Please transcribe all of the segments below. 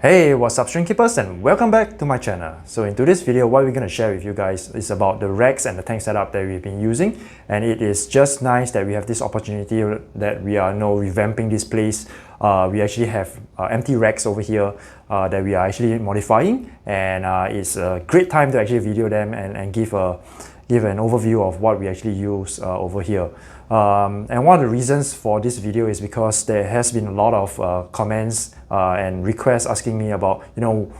Hey, what's up string keepers, and welcome back to my channel. So in today's video, what we're going to share with you guys is about the racks and the tank setup that we've been using. And it is just nice that we have this opportunity that we are now revamping this place. We actually have empty racks over here that we are actually modifying, and it's a great time to actually video them and give an overview of what we actually use over here. And one of the reasons for this video is because there has been a lot of comments and requests asking me about,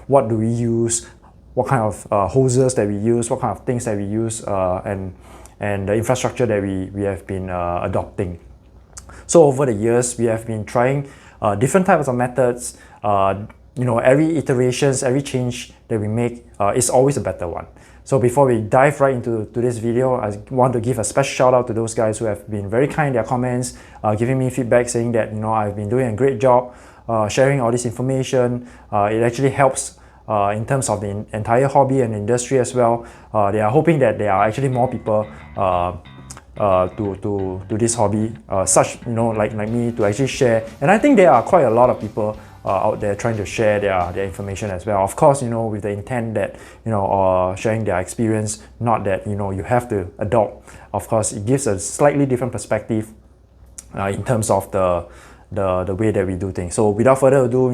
what do we use, what kind of hoses that we use, what kind of things that we use, and the infrastructure that we have been adopting. So over the years, we have been trying different types of methods. Every iterations, every change that we make is always a better one. So before we dive right into this video, I want to give a special shout out to those guys who have been very kind in their comments, giving me feedback saying that I've been doing a great job sharing all this information. It actually helps in terms of the entire hobby and industry as well. They are hoping that there are actually more people to this hobby, like me, to actually share. And I think there are quite a lot of people out there trying to share their information as well. Of course, with the intent that sharing their experience, not that you have to adopt. Of course, it gives a slightly different perspective in terms of the way that we do things. So without further ado,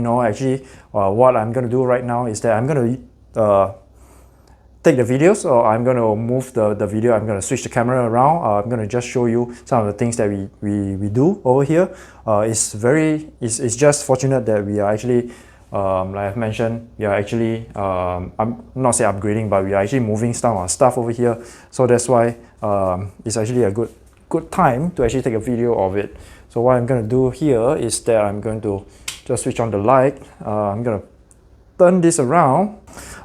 what I'm going to do right now is that I'm going to take the video. So I'm going to move the video. I'm going to switch the camera around. I'm going to just show you some of the things that we do over here. It's just fortunate that we are actually, like I've mentioned, we are actually, I'm not say upgrading, but we are actually moving some of our stuff over here. So that's why it's actually a good time to actually take a video of it. So what I'm going to do here is that I'm going to just switch on the light. I'm going to turn this around.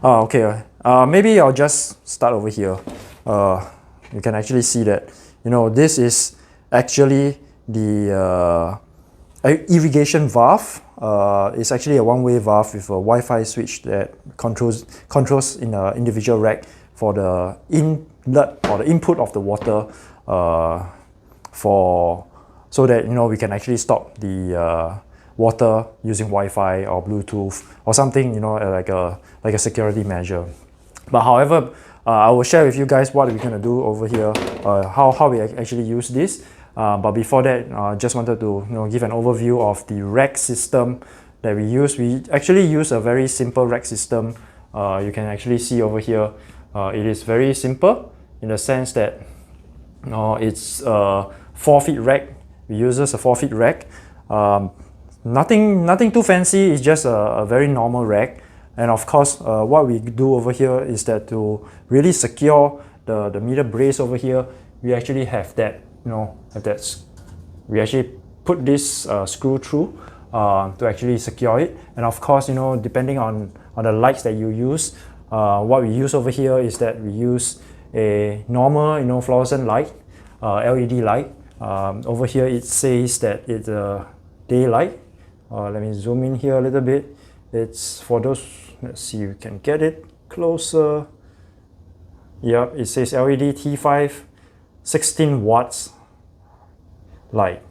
Okay. Maybe I'll just start over here. You can actually see that, this is actually the irrigation valve. It's actually a one-way valve with a Wi-Fi switch that controls in an individual rack for the inlet or the input of the water, so that we can actually stop the water using Wi-Fi or Bluetooth or something, like a security measure. But however, I will share with you guys what we're going to do over here, how we actually use this. But before that, I just wanted to give an overview of the rack system that we use. We actually use a very simple rack system. You can actually see over here, it is very simple in the sense that it's a 4-feet rack. We use a 4-feet rack. Nothing too fancy. It's just a very normal rack. And of course, what we do over here is that to really secure the meter brace over here, we actually have that, we actually put this screw through to actually secure it. And of course, depending on the lights that you use, what we use over here is that we use a normal, fluorescent light, LED light. Over here, it says that it's a daylight. Let me zoom in here a little bit. It's for those, let's see, you can get it closer. Yep, it says LED T5, 16 watts light.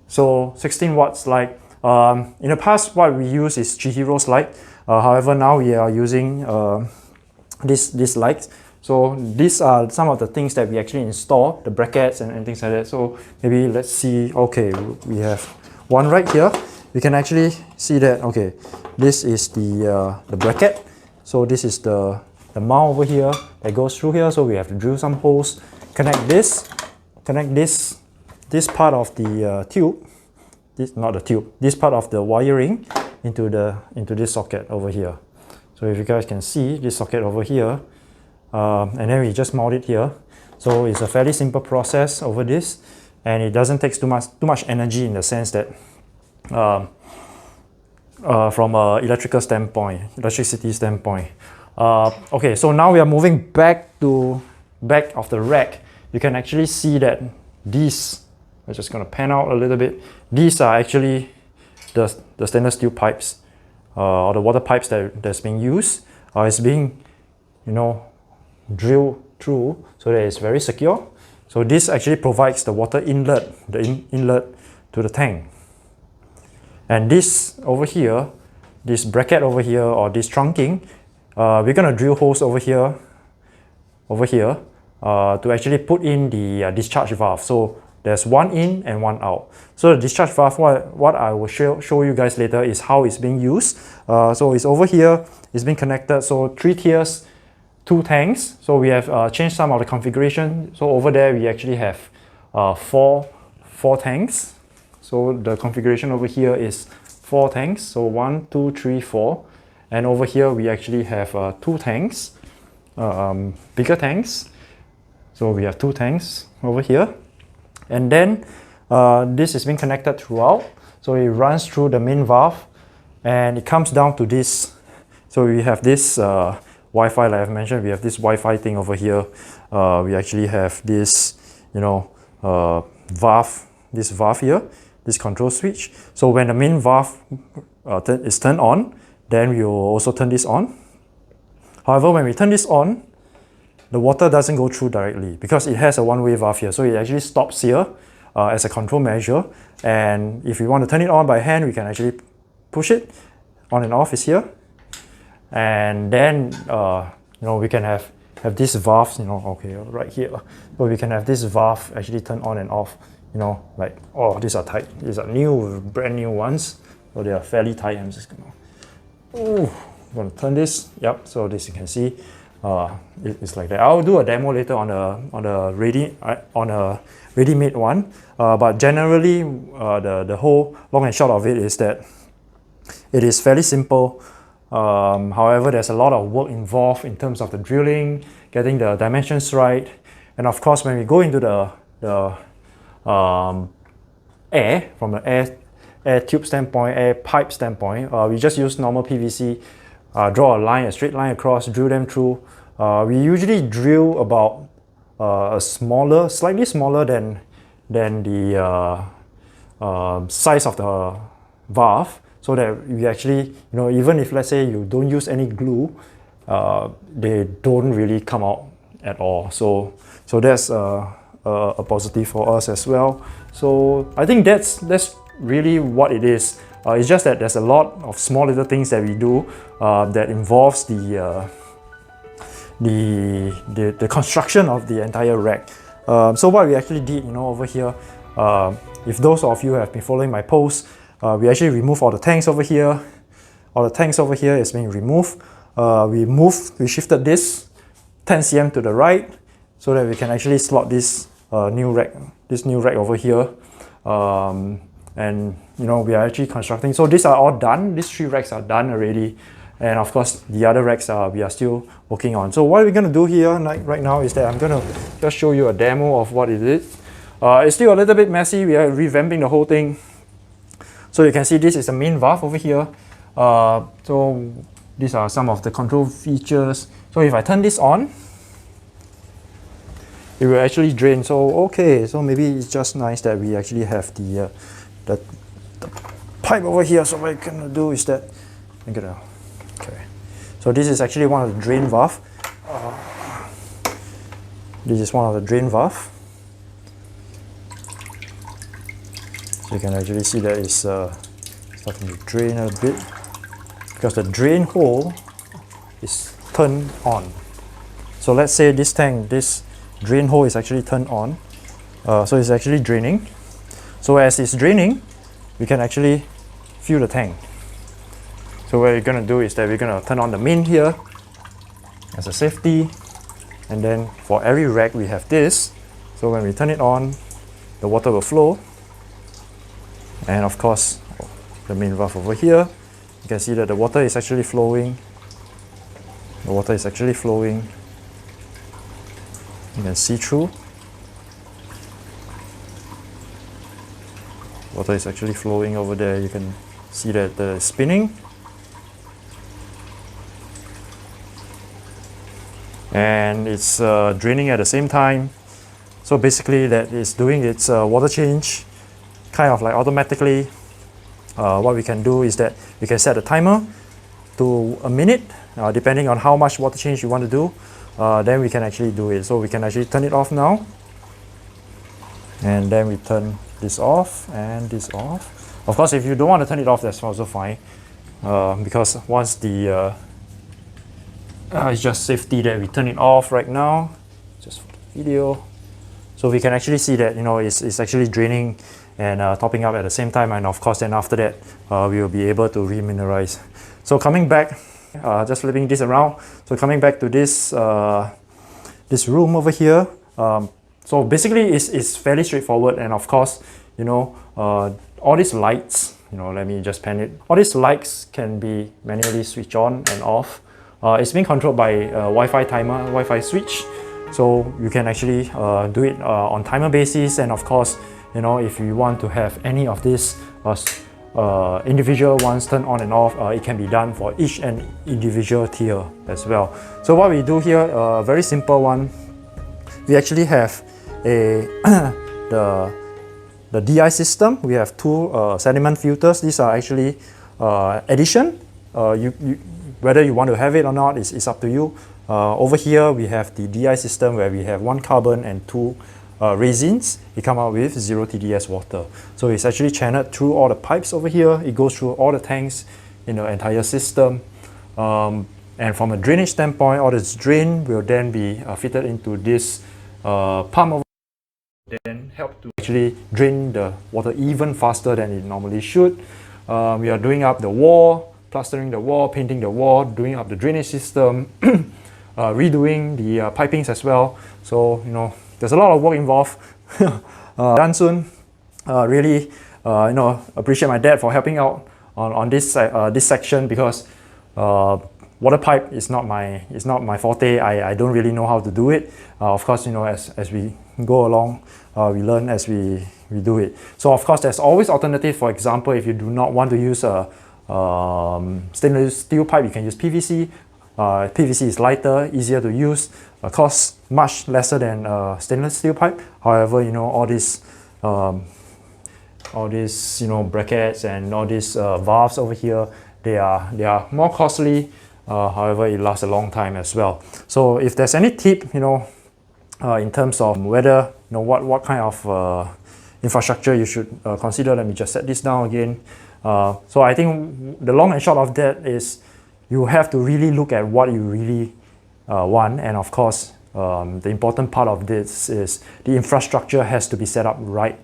So 16 watts light. In the past, what we use is Chihiro's light. However, now we are using this lights. So these are some of the things that we actually install, the brackets and things like that. So maybe let's see. Okay, we have one right here. You can actually see that, okay, this is the bracket. So this is the mount over here that goes through here. So we have to drill some holes, connect this part of the tube, this part of the wiring into this socket over here. So if you guys can see this socket over here, and then we just mount it here. So it's a fairly simple process over this, and it doesn't take too much energy in the sense that from an electricity standpoint. Okay, so now we are moving back of the rack. You can actually see that these, I'm just going to pan out a little bit. These are actually the stainless steel pipes, or the water pipes that's being used. It's being, drilled through so that it's very secure. So this actually provides the water inlet, the inlet to the tank. And this over here, this bracket over here, or this trunking, we're gonna drill holes over here, to actually put in the discharge valve. So there's one in and one out. So the discharge valve, what I will show you guys later is how it's being used. So it's over here, it's being connected. So 3 tiers, 2 tanks. So we have changed some of the configuration. So over there we actually have 4 tanks. So the configuration over here is 4 tanks. So 1, 2, 3, 4. And over here we actually have 2 tanks, bigger tanks. So we have 2 tanks over here. And then this is being connected throughout. So it runs through the main valve and it comes down to this. So we have this Wi-Fi, like I've mentioned, we have this Wi-Fi thing over here. We actually have this, valve, this valve here, this control switch. So when the main valve is turned on, then we will also turn this on. However, when we turn this on, the water doesn't go through directly because it has a one-way valve here. So it actually stops here as a control measure. And if we want to turn it on by hand, we can actually push it. On and off is here. And then, we can have these valves, okay, right here. So we can have this valve actually turn on and off, like, oh, these are tight. These are new, brand new ones. So they are fairly tight. I'm just I'm gonna turn this. Yep, so this you can see. It's like that. I'll do a demo later on a ready-made one. But generally, the whole long and short of it is that it is fairly simple. However, there's a lot of work involved in terms of the drilling, getting the dimensions right, and of course, when we go into the air, from the air tube standpoint, air pipe standpoint, we just use normal PVC. Draw a straight line across, drill them through. We usually drill about slightly smaller than the size of the valve, so that we actually, even if let's say you don't use any glue, they don't really come out at all. So that's a positive for us as well. So I think that's really what it is. It's just that there's a lot of small little things that we do that involves the construction of the entire rack. So what we actually did, over here, if those of you have been following my posts, we actually remove all the tanks over here. All the tanks over here is being removed. We shifted this 10 cm to the right so that we can actually slot this new rack over here. And we are actually constructing. So these are all done. These 3 racks are done already. And of course, the other racks we are still working on. So what we're going to do here right now is that I'm going to just show you a demo of what it is. It's still a little bit messy. We are revamping the whole thing. So you can see this is the main valve over here. So these are some of the control features. So if I turn this on, it will actually drain. So okay, so maybe it's just nice that we actually have the pipe over here. So what I'm gonna do is that okay. So this is actually one of the drain valve. This is one of the drain valve. So you can actually see that it's starting to drain a bit because the drain hole is turned on. So let's say this drain hole is actually turned on. So it's actually draining. So as it's draining, we can actually fill the tank. So what we're going to do is that we're going to turn on the main here as a safety. And then for every rack we have this. So when we turn it on, the water will flow. And of course, the main valve over here, you can see that the water is actually flowing. The water is actually flowing. You can see through. Water is actually flowing over there. You can see that the spinning. And it's draining at the same time. So basically that is doing its water change kind of like automatically. What we can do is that we can set a timer to a minute, depending on how much water change you want to do. Then we can actually do it. So we can actually turn it off now. And then we turn this off and this off. Of course, if you don't want to turn it off, that's also fine. because once the it's just safety that we turn it off right now, just for the video. So we can actually see that, you know, it's actually draining and topping up at the same time, and of course then after that we will be able to remineralize. So coming back, just flipping this around, so coming back to this this room over here, so basically it's fairly straightforward, and of course, you know, all these lights, you know, let me just pan it, all these lights can be manually switched on and off. It's being controlled by a Wi-Fi timer, Wi-Fi switch. So you can actually do it on timer basis, and of course, you know, if you want to have any of these individual ones turn on and off, it can be done for each and individual tier as well. So what we do here, a very simple one, we actually have a the DI system. We have two sediment filters. These are actually addition. Whether you want to have it or not is up to you. Over here we have the DI system where we have 1 carbon and 2 resins. It comes out with 0 TDS water. So it's actually channeled through all the pipes over here. It goes through all the tanks in the entire system. And from a drainage standpoint, all this drain will then be fitted into this pump over here, then help to actually drain the water even faster than it normally should. We are doing up the wall, plastering the wall, painting the wall, doing up the drainage system, redoing the pipings as well. So, you know, there's a lot of work involved. Done soon. Really, you know, appreciate my dad for helping out on this section, because water pipe is not my forte. I don't really know how to do it. Of course, you know, as we go along, we learn as we do it. So of course, there's always alternative. For example, if you do not want to use a stainless steel pipe, you can use PVC. PVC is lighter, easier to use, costs much lesser than stainless steel pipe. However, you know, all these you know, brackets and all these valves over here, they are more costly. However, it lasts a long time as well. So if there's any tip, you know, in terms of whether, you know, what kind of infrastructure you should consider, let me just set this down again. So I think the long and short of that is you have to really look at what you really want, and of course the important part of this is the infrastructure has to be set up right.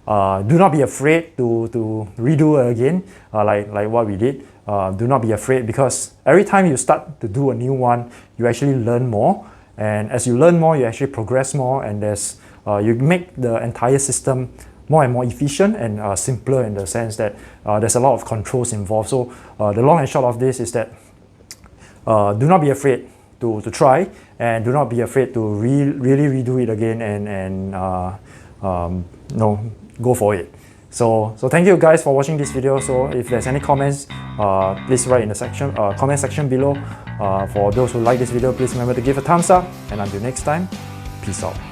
Do not be afraid to redo it again, like what we did. Do not be afraid, because every time you start to do a new one, you actually learn more, and as you learn more, you actually progress more, and you make the entire system more and more efficient and simpler, in the sense that there's a lot of controls involved. So the long and short of this is that do not be afraid to try, and do not be afraid to really redo it again, and you know, go for it. So thank you guys for watching this video. So if there's any comments, please write in the comment section below. For those who like this video, please remember to give a thumbs up, and until next time, peace out.